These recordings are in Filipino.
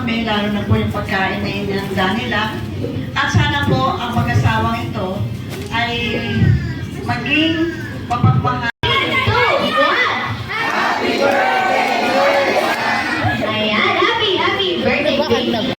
kami, lalo na po yung pagkain na inihanda nila. At sana po ang mag-asawang ito ay maging mapagmahal. Ayan, happy birthday, baby.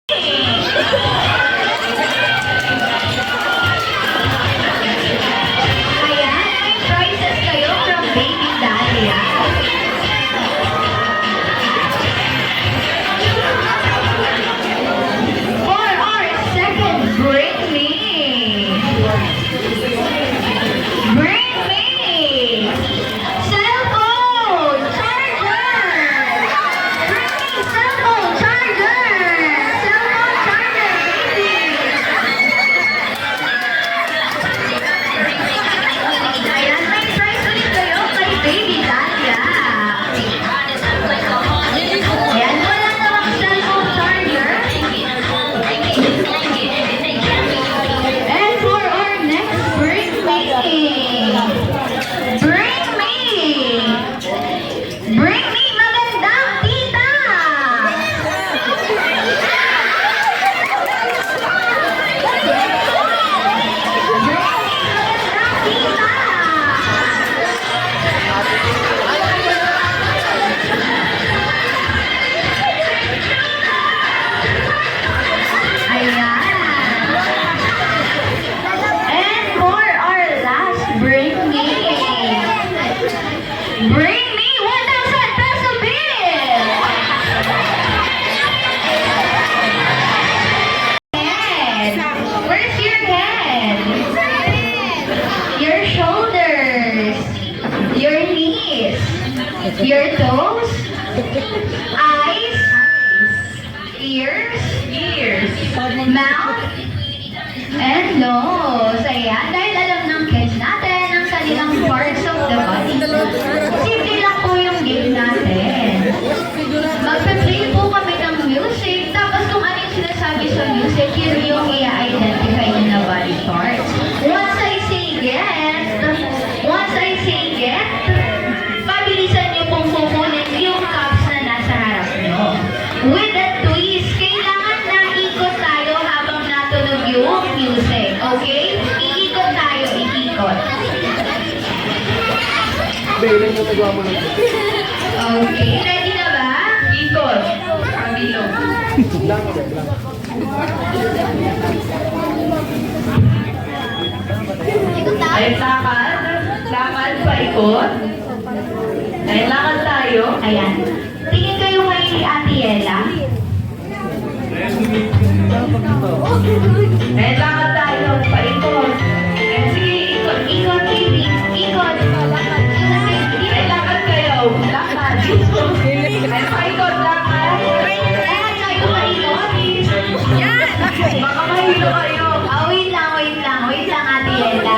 Bring me 1,000 peso bill! Head. Where's your head? Your shoulders. Your knees. Your toes. Eyes. Ears. Mouth. And nose. Ayan. Dahil alam ng kids natin ang kanilang parts of the body. Simple lang po yung game natin. Magpe-play po kami ng music, tapos kung ano yung sinasabi sa music, yun yung i-identify nyo na body parts. Once I say get, pabilisan nyo pong kukunin yung cups na nasa harap nyo. With a twist, kailangan na ikot tayo habang natunog yung music. Okay? Iikot tayo, iikot. Okay, ready na ba? Ikot. Kabilo. Ay, lakad. Lakad pa ikot. Ay, lakad tayo. Ayan. Tingin kayo kay Ate Ella. Ay, lakad tayo. Paikot. Ay, sige, ikot. Ikot, baby. Ikot. Ay, lakad kayo. Lakad. Ay, paikot. Lakad. Lakad kayo, paikot. Baka mahilo kayo. Wait lang, Ate Ella.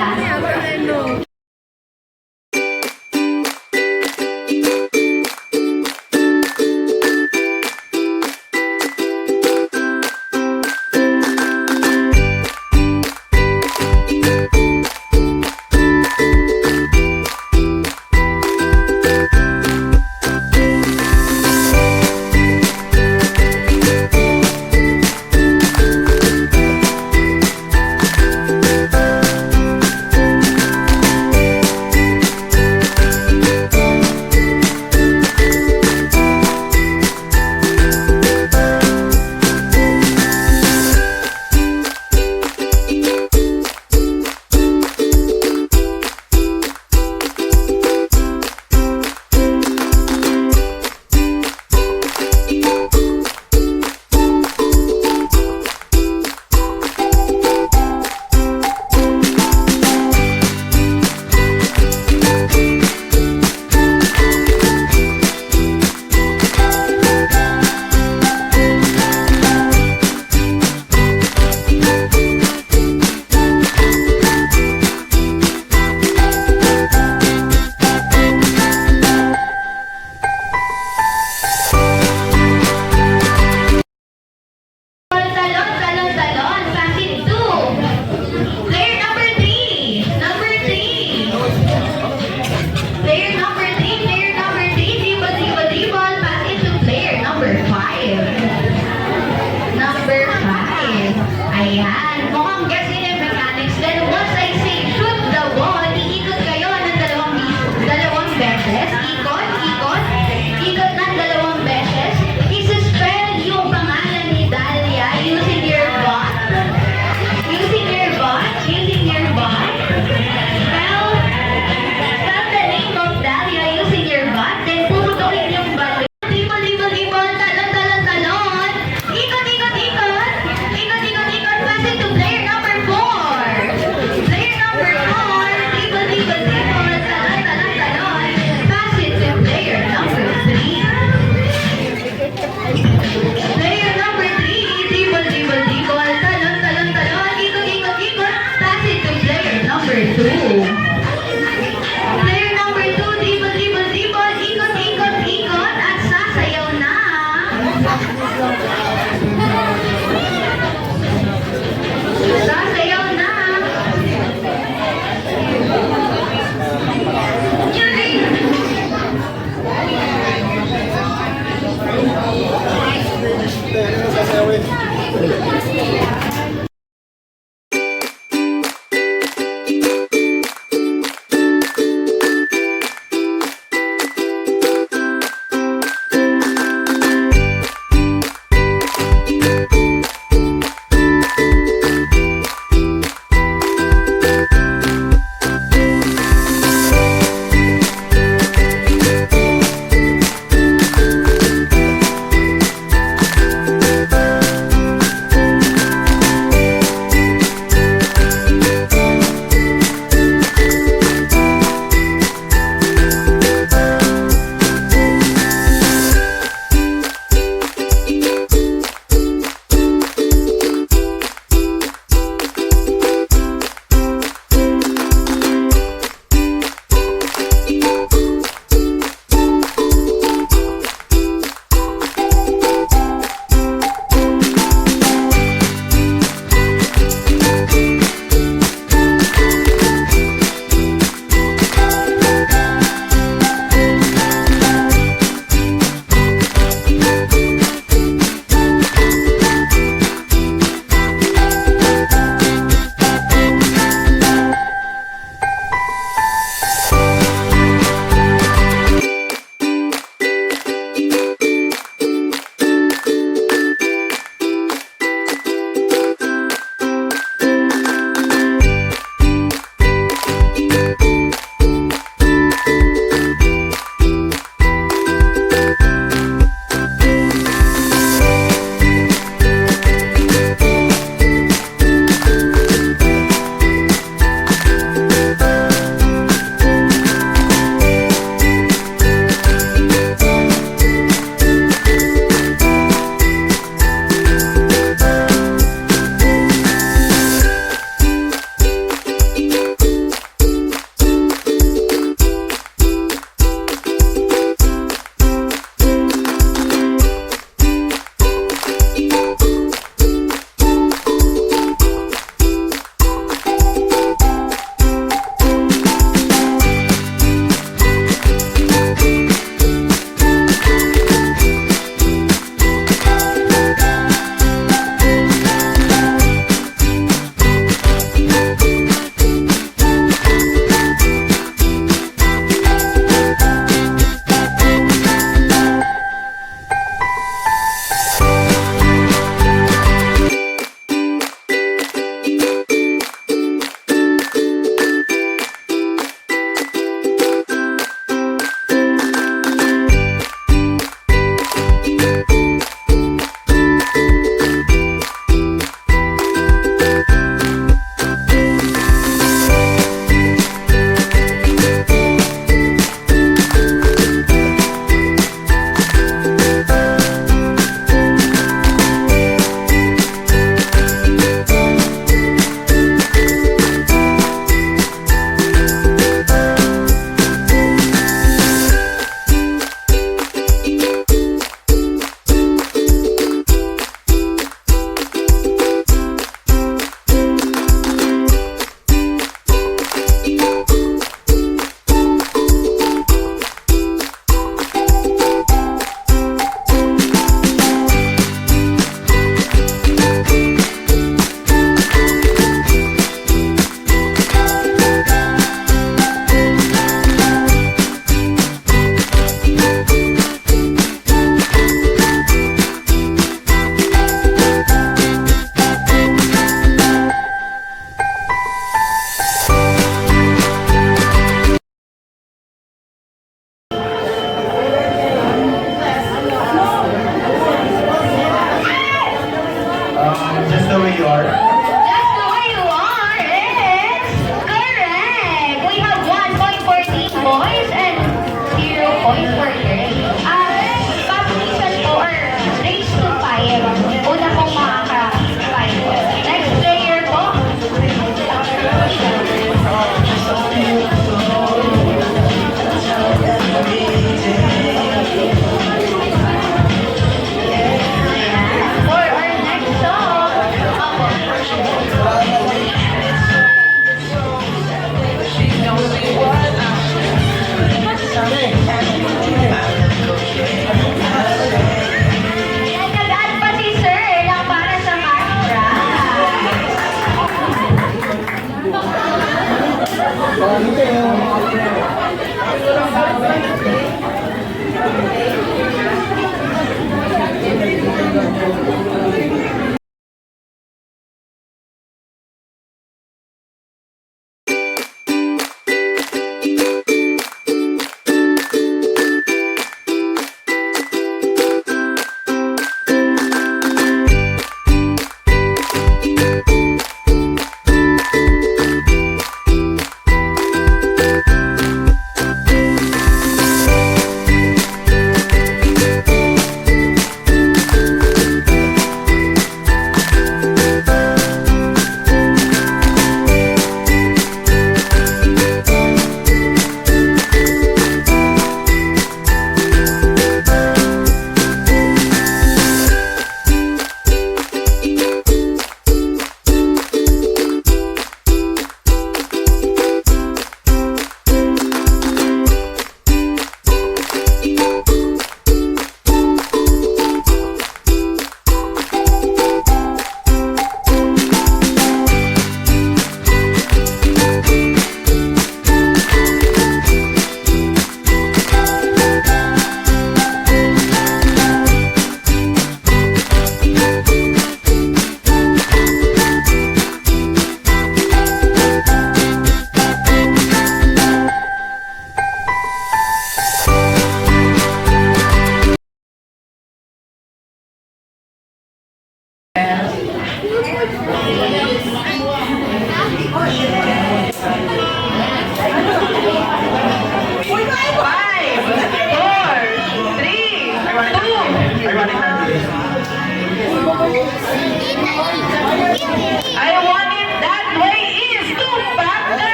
I want it that way is to partner.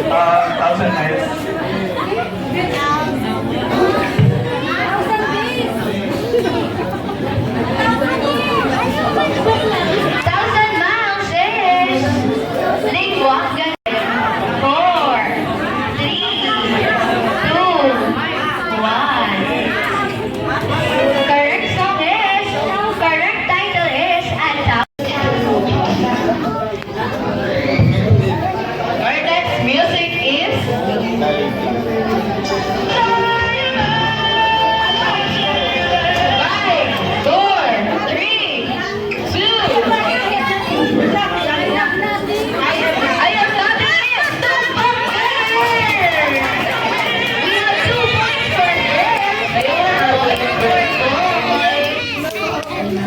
1,000 miles. Thousand miles is Lingwagan. 4, 3, 2, 1. Correct song is, correct title is Our next music is Five, four, three, two. I am not in it. We have 2 points for this.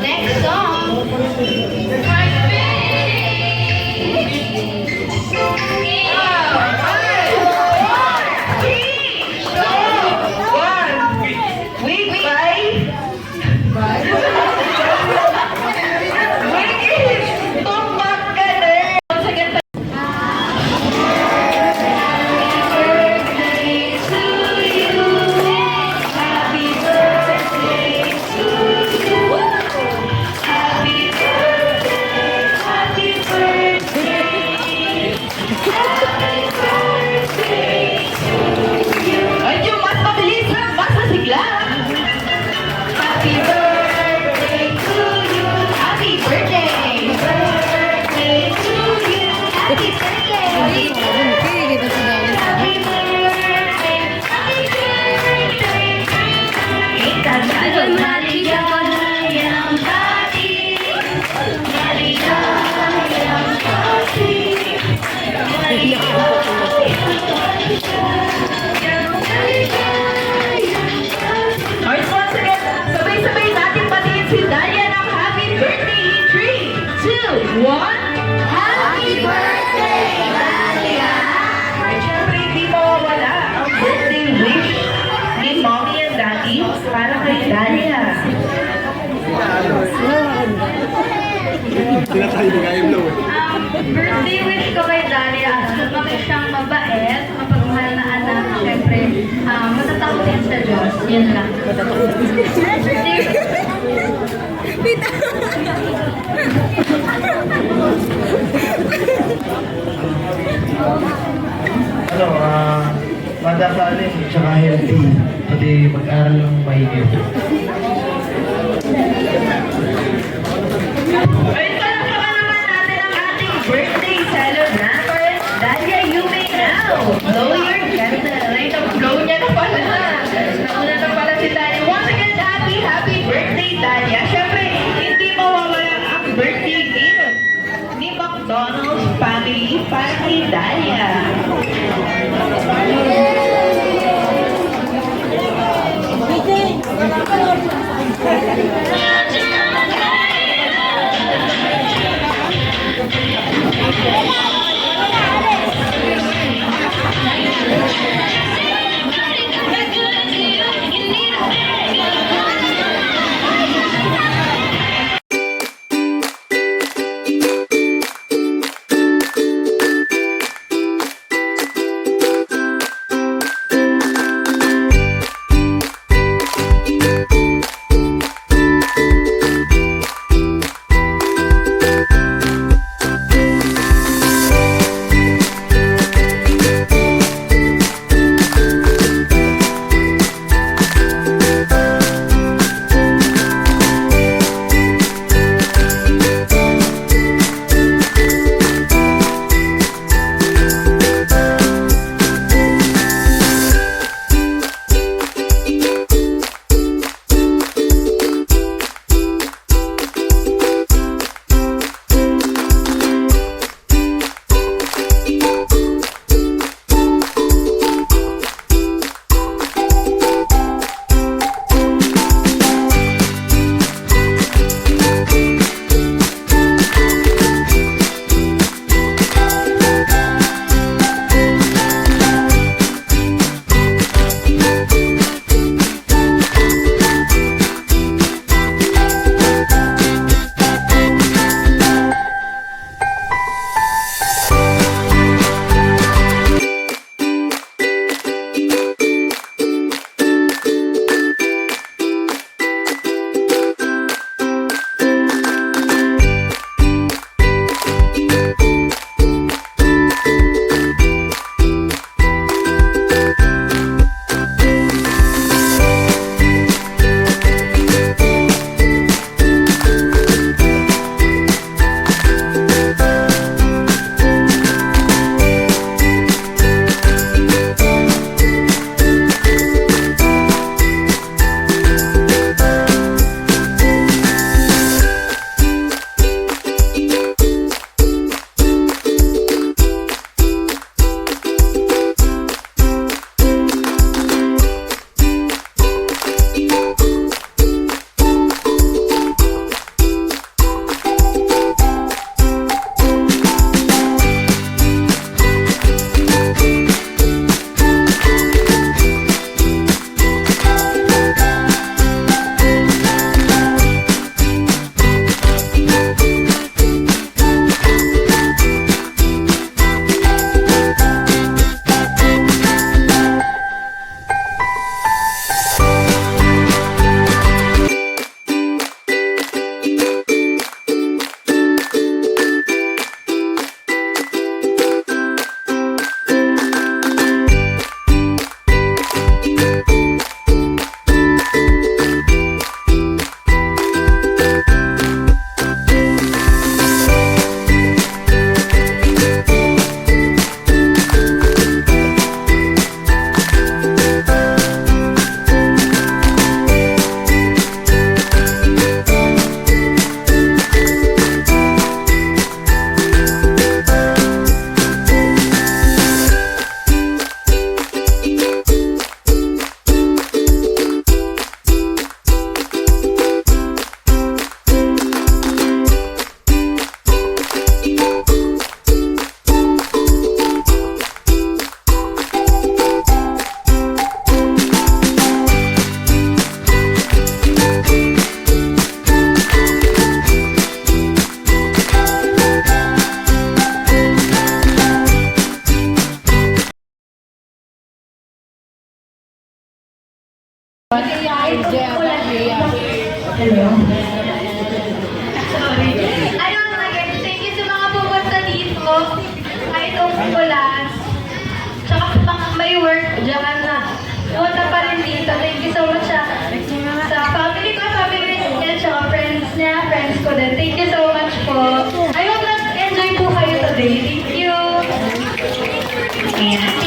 Next song. Medyo mas mabilis, mas masigla. Happy birthday to you. Happy birthday. Birthday to you. Happy birthday. Happy birthday. Happy birthday. Ikagano'n maligayang bati. Maligayang bati. Alright, once again, sabay-sabay natin patiin si Dalia ng happy birthday in 3, 2, 1. Happy birthday, Dalia! At syempre, hindi mawawala ang birthday wish ni Mommy and Daddy para kay Dalia. Sila tayo bigay blow. Ang birthday wish ko kay Dalia, lumaki siyang mabait, mapagmahal na anak, syempre, matatakutin sa Diyos. Yun lang. Ano, madasalin, tsaka healthy. pati mag-aral ng maigi. Ay, palakpakan naman natin ang ating birthday celebrator, Dalia Yume now. Blow your candle. Ay, blow niya na pala. Nauna na pala si Dalia. Once again, happy birthday, Dalia. Siyempre, hindi mawawala ang birthday gift ni McDonald's family para kay Dalia. Hello? Sorry. Ayun, again, thank you sa mga pumunta dito. Kahit umulan. Tsaka pang may work, dyan na. pumunta pa rin dito. Thank you so much sa family ko, family niya, tsaka friends ko din. Thank you so much po. I hope nag-enjoy po kayo today. Thank you. Ayan.